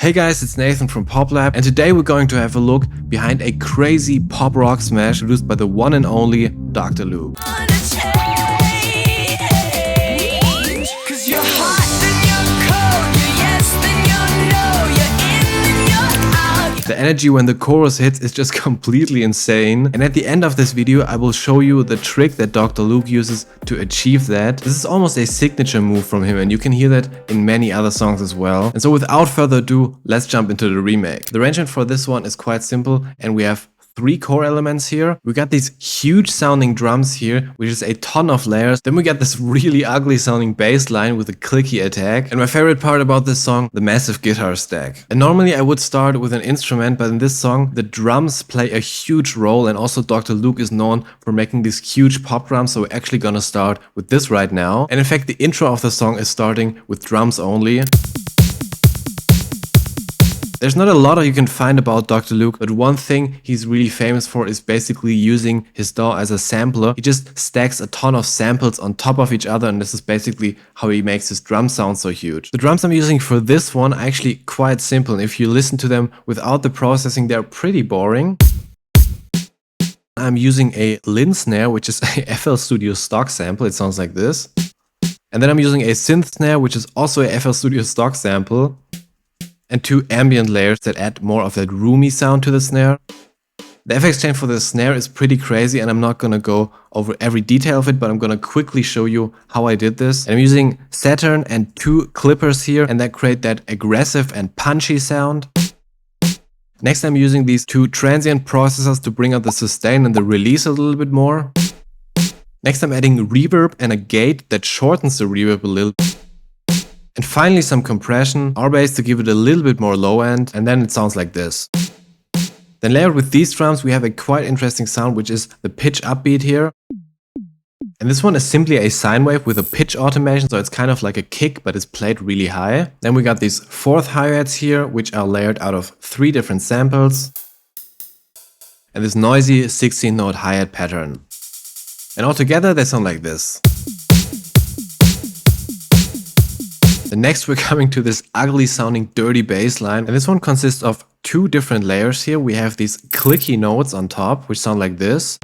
Hey guys, it's Nathan from POPlab, and today we're going to have a look behind a crazy pop rock smash produced by the one and only Dr. Luke. The energy when the chorus hits is just completely insane, and at the end of this video I will show you the trick that Dr. Luke uses to achieve that. This is almost a signature move from him, and you can hear that in many other songs as well. And so without further ado, let's jump into the remake. The arrangement for this one is quite simple, and we have three core elements here. We got these huge sounding drums here, which is a ton of layers. Then we got this really ugly sounding bass line with a clicky attack. And my favorite part about this song, the massive guitar stack. And normally I would start with an instrument, but in this song, the drums play a huge role, and also Dr. Luke is known for making these huge pop drums, so we're actually gonna start with this right now. And in fact, the intro of the song is starting with drums only. There's not a lot you can find about Dr. Luke, but one thing he's really famous for is basically using his DAW as a sampler. He just stacks a ton of samples on top of each other, and this is basically how he makes his drum sound so huge. The drums I'm using for this one are actually quite simple, and if you listen to them without the processing, they're pretty boring. I'm using a Lin snare, which is a FL Studio stock sample. It sounds like this. And then I'm using a synth snare, which is also a FL Studio stock sample. And two ambient layers that add more of that roomy sound to the snare. The FX chain for the snare is pretty crazy, and I'm not gonna go over every detail of it, but I'm gonna quickly show you how I did this. And I'm using Saturn and two clippers here, and that create that aggressive and punchy sound. Next, I'm using these two transient processors to bring out the sustain and the release a little bit more. Next, I'm adding reverb and a gate that shortens the reverb a little bit. And finally some compression, R-bass to give it a little bit more low end, and then it sounds like this. Then layered with these drums we have a quite interesting sound, which is the pitch upbeat here. And this one is simply a sine wave with a pitch automation, so it's kind of like a kick, but it's played really high. Then we got these fourth hi-hats here, which are layered out of three different samples. And this noisy 16-note hi-hat pattern. And altogether they sound like this. Then next we're coming to this ugly sounding dirty bass line, and this one consists of two different layers here. We have these clicky notes on top, which sound like this.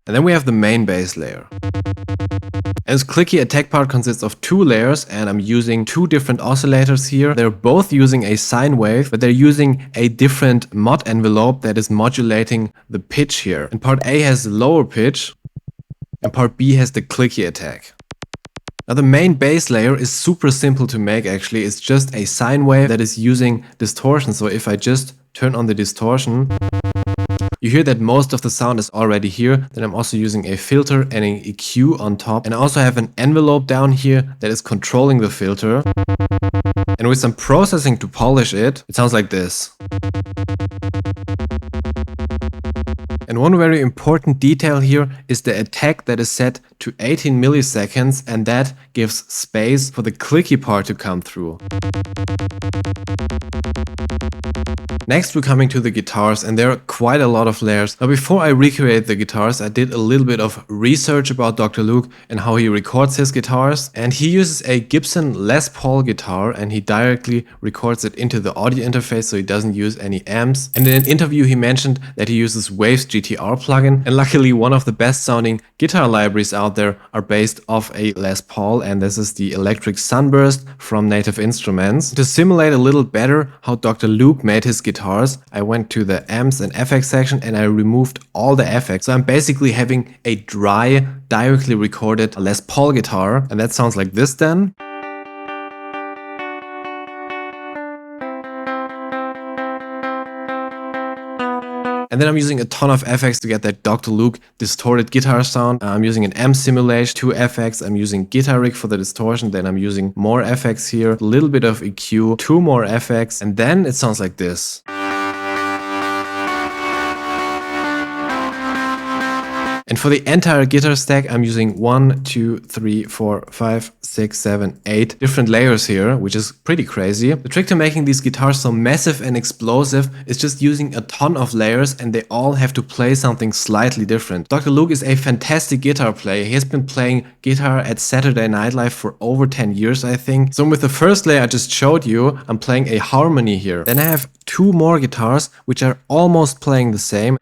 And then we have the main bass layer. And this clicky attack part consists of two layers, and I'm using two different oscillators here. They're both using a sine wave, but they're using a different mod envelope that is modulating the pitch here. And part A has the lower pitch, and part B has the clicky attack. Now the main bass layer is super simple to make actually. It's just a sine wave that is using distortion. So if I just turn on the distortion, you hear that most of the sound is already here. Then I'm also using a filter and an EQ on top. And I also have an envelope down here that is controlling the filter. And with some processing to polish it, it sounds like this. And one very important detail here is the attack that is set to 18 milliseconds, and that gives space for the clicky part to come through. Next we're coming to the guitars, and there are quite a lot of layers. Now before I recreate the guitars, I did a little bit of research about Dr. Luke and how he records his guitars. And he uses a Gibson Les Paul guitar, and he directly records it into the audio interface, so he doesn't use any amps. And in an interview he mentioned that he uses Waves GTR plugin, and luckily one of the best sounding guitar libraries out there are based off a Les Paul, and this is the Electric Sunburst from Native Instruments. To simulate a little better how Dr. Luke made his guitars, I went to the amps and FX section and I removed all the effects. So I'm basically having a dry, directly recorded Les Paul guitar, and that sounds like this then. And then I'm using a ton of FX to get that Dr. Luke distorted guitar sound. I'm using an amp simulation, two FX. I'm using Guitar Rig for the distortion. Then I'm using more FX here, a little bit of EQ, two more FX, and then it sounds like this. And for the entire guitar stack, I'm using 1, 2, 3, 4, 5, 6, 7, 8 different layers here, which is pretty crazy. The trick to making these guitars so massive and explosive is just using a ton of layers, and they all have to play something slightly different. Dr. Luke is a fantastic guitar player. He has been playing guitar at Saturday Night Live for over 10 years, I think. So with the first layer I just showed you, I'm playing a harmony here. Then I have 2 more guitars which are almost playing the same.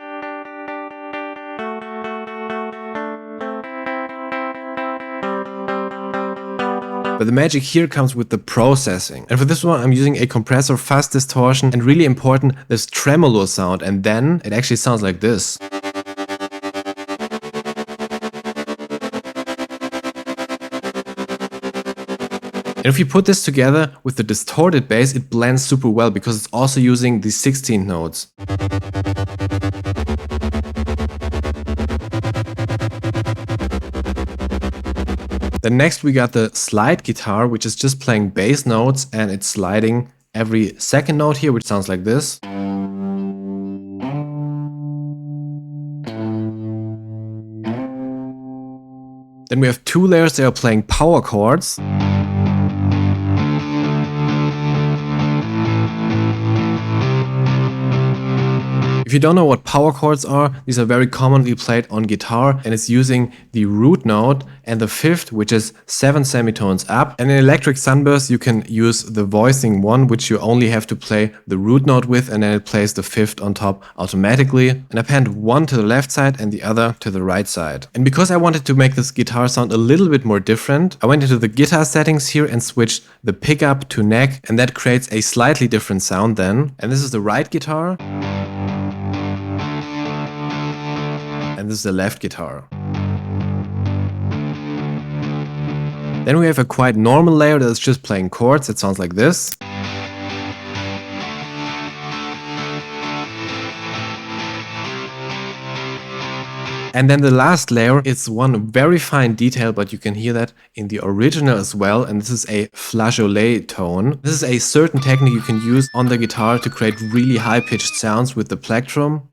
But the magic here comes with the processing. And for this one, I'm using a compressor fuzz distortion, and really important, this tremolo sound, and then it actually sounds like this. And if you put this together with the distorted bass, it blends super well because it's also using the 16th notes. Then next we got the slide guitar, which is just playing bass notes and it's sliding every second note here, which sounds like this. Then we have 2 layers that are playing power chords. If you don't know what power chords are, these are very commonly played on guitar, and it's using the root note and the 5th, which is 7 semitones up. And in electric sunburst you can use the voicing one, which you only have to play the root note with, and then it plays the 5th on top automatically. And I panned one to the left side and the other to the right side. And because I wanted to make this guitar sound a little bit more different, I went into the guitar settings here and switched the pickup to neck, and that creates a slightly different sound then. And this is the right guitar. And this is the left guitar. Then we have a quite normal layer that is just playing chords. It sounds like this. And then the last layer is one very fine detail, but you can hear that in the original as well. And this is a flageolet tone. This is a certain technique you can use on the guitar to create really high-pitched sounds with the plectrum.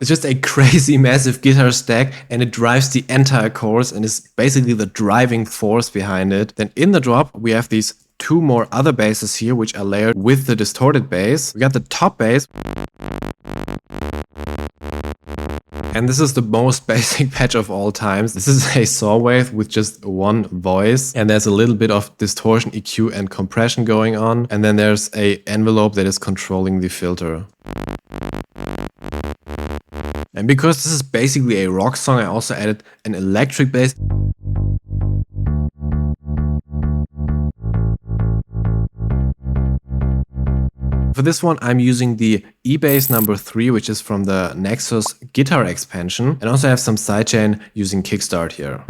It's just a crazy massive guitar stack, and it drives the entire chorus and is basically the driving force behind it. Then in the drop we have these 2 more other basses here, which are layered with the distorted bass. We got the top bass. And this is the most basic patch of all times. This is a saw wave with just one voice, and there's a little bit of distortion, EQ and compression going on. And then there's a envelope that is controlling the filter. And because this is basically a rock song, I also added an electric bass. For this one, I'm using the E-Bass number 3, which is from the Nexus guitar expansion, and also have some sidechain using kickstart here.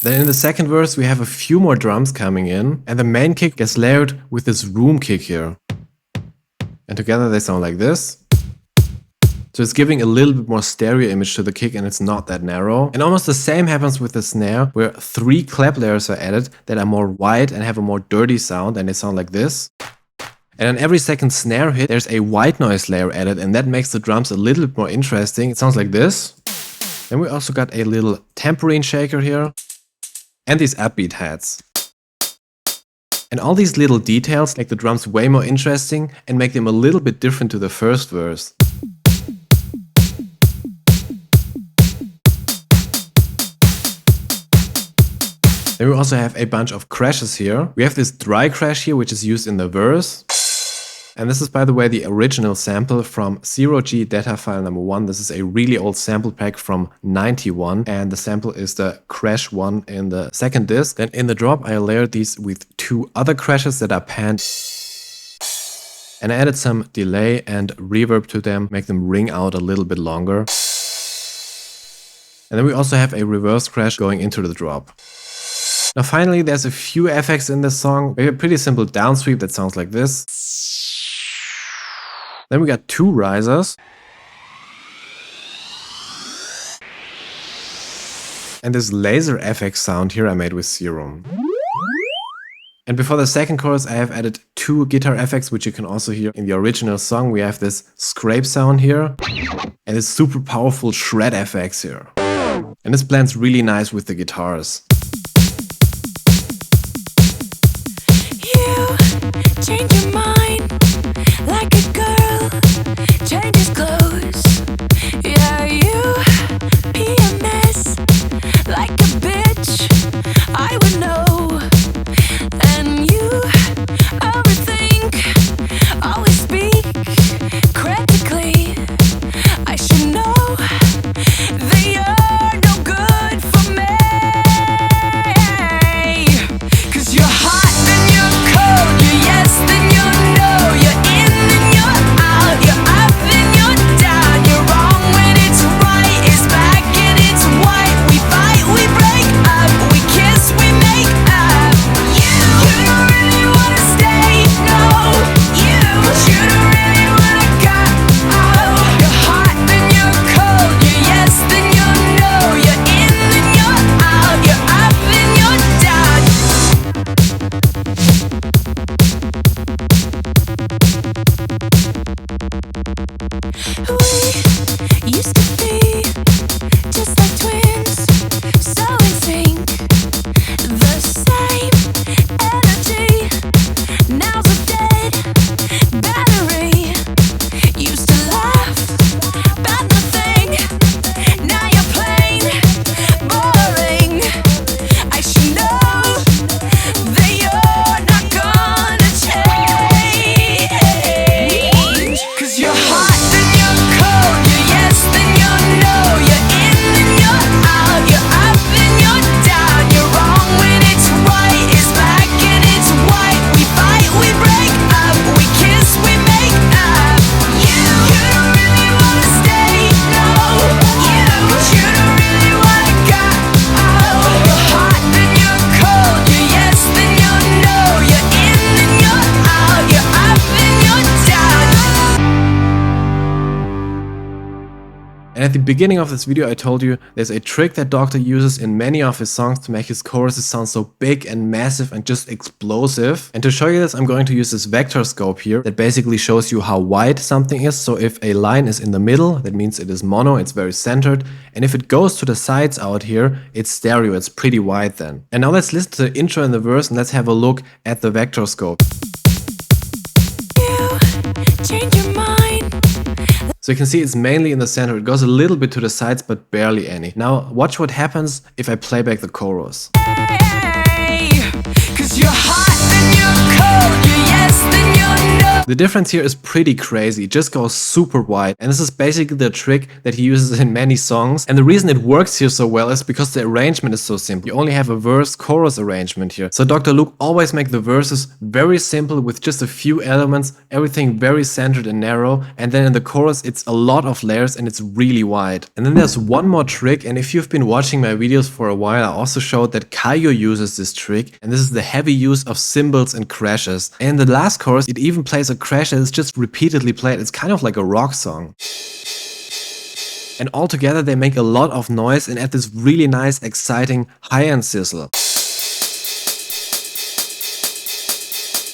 Then in the second verse, we have a few more drums coming in, and the main kick gets layered with this room kick here. And together they sound like this. So it's giving a little bit more stereo image to the kick, and it's not that narrow. And almost the same happens with the snare, where 3 clap layers are added that are more wide and have a more dirty sound, and they sound like this. And on every second snare hit, there's a white noise layer added, and that makes the drums a little bit more interesting. It sounds like this. Then we also got a little tambourine shaker here, and these upbeat hats. And all these little details make the drums way more interesting and make them a little bit different to the first verse. Then we also have a bunch of crashes here. We have this dry crash here, which is used in the verse. And this is, by the way, the original sample from 0G data file number 1. This is a really old sample pack from 91. And the sample is the crash one in the second disc. Then in the drop, I layered these with 2 other crashes that are panned. And I added some delay and reverb to them, make them ring out a little bit longer. And then we also have a reverse crash going into the drop. Now finally, there's a few effects in this song. We have a pretty simple downsweep that sounds like this. Then we got 2 risers. And this laser FX sound here I made with Serum. And before the second chorus, I have added 2 guitar effects, which you can also hear in the original song. We have this scrape sound here and this super powerful shred FX here. And this blends really nice with the guitars. You change your mind like a girl changes clothes. Yeah, you PMS like a bitch. I would know. And you overthink, always speak critically. I should know that you're no good for me. 'Cause you're hot, then you're cold, you're yes, then you're no, you're in, then you're out, you're up, then you're down, you're wrong when it's right, it's black and it's white. We fight, we break up, we kiss, we make up. You don't really wanna stay, no. You don't really wanna go. You're hot, then you're cold, you're yes, then you're no, you're in, then you're out, you're up, then you're down. We used to be just like twins, so in sync, the same energy. Now's a dead battery. Used to laugh about nothing, now you're plain boring. I should know that you're not gonna change. 'Cause you're hot, then you're cold, you're yes, then you're no, you're in, then you're out, you're up, then you're down, you're wrong when it's right, it's black and it's white. We fight, we break up, we kiss, we make up. You don't really wanna stay, no. You don't really wanna go. You're hot, then you're cold, you're yes, then you're no, you're in, then you're out, you're up, then you're down. And at the beginning of this video I told you there's a trick that Dr. uses in many of his songs to make his choruses sound so big and massive and just explosive. And to show you this, I'm going to use this vector scope here that basically shows you how wide something is. So if a line is in the middle, that means it is mono, it's very centered. And if it goes to the sides out here, it's stereo, it's pretty wide then. And now let's listen to the intro and the verse and let's have a look at the vector scope. You change your mind. So you can see it's mainly in the center. It goes a little bit to the sides, but barely any. Now watch what happens if I play back the chorus. Hey, 'cause you're hot, then you're cold, you're yes, then you're no. The difference here is pretty crazy. It just goes super wide. And this is basically the trick that he uses in many songs. And the reason it works here so well is because the arrangement is so simple. You only have a verse-chorus arrangement here. So Dr. Luke always makes the verses very simple with just a few elements, everything very centered and narrow. And then in the chorus, it's a lot of layers and it's really wide. And then there's one more trick. And if you've been watching my videos for a while, I also showed that Kayo uses this trick. And this is the heavy use of cymbals and crashes. And in the last chorus, it even plays a crash that is just repeatedly played. It's kind of like a rock song. And all together they make a lot of noise and add this really nice, exciting high-end sizzle.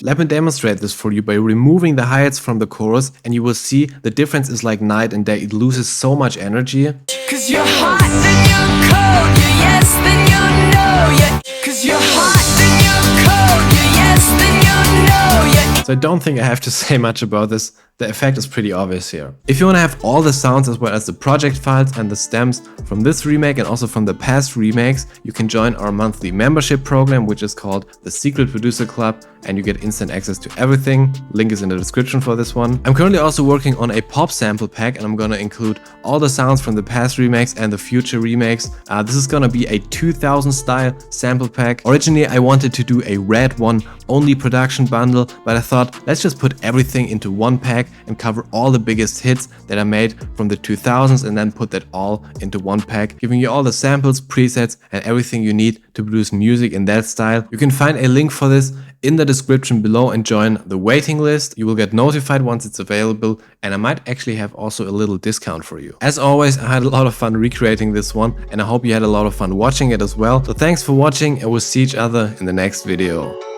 Let me demonstrate this for you by removing the hi-hats from the chorus and you will see the difference is like night and day. It loses so much energy. 'Cause you're hot, then you're cold, you're yes, then you're no, you're. 'Cause you're hot, then you're cold, you're yes, then you're no, you're. So I don't think I have to say much about this. The effect is pretty obvious here. If you want to have all the sounds as well as the project files and the stems from this remake and also from the past remakes, you can join our monthly membership program, which is called the Secret Producer Club, and you get instant access to everything. Link is in the description for this one. I'm currently also working on a pop sample pack and I'm gonna include all the sounds from the past remakes and the future remakes. This is gonna be a 2000 style sample pack. Originally I wanted to do a RedOne only production bundle, but I thought let's just put everything into one pack and cover all the biggest hits that I made from the 2000s and then put that all into one pack, giving you all the samples, presets and everything you need to produce music in that style. You can find a link for this in the description below and join the waiting list. You will get notified once it's available, and I might actually have also a little discount for you. As always, I had a lot of fun recreating this one, and I hope you had a lot of fun watching it as well. So thanks for watching, and we'll see each other in the next video.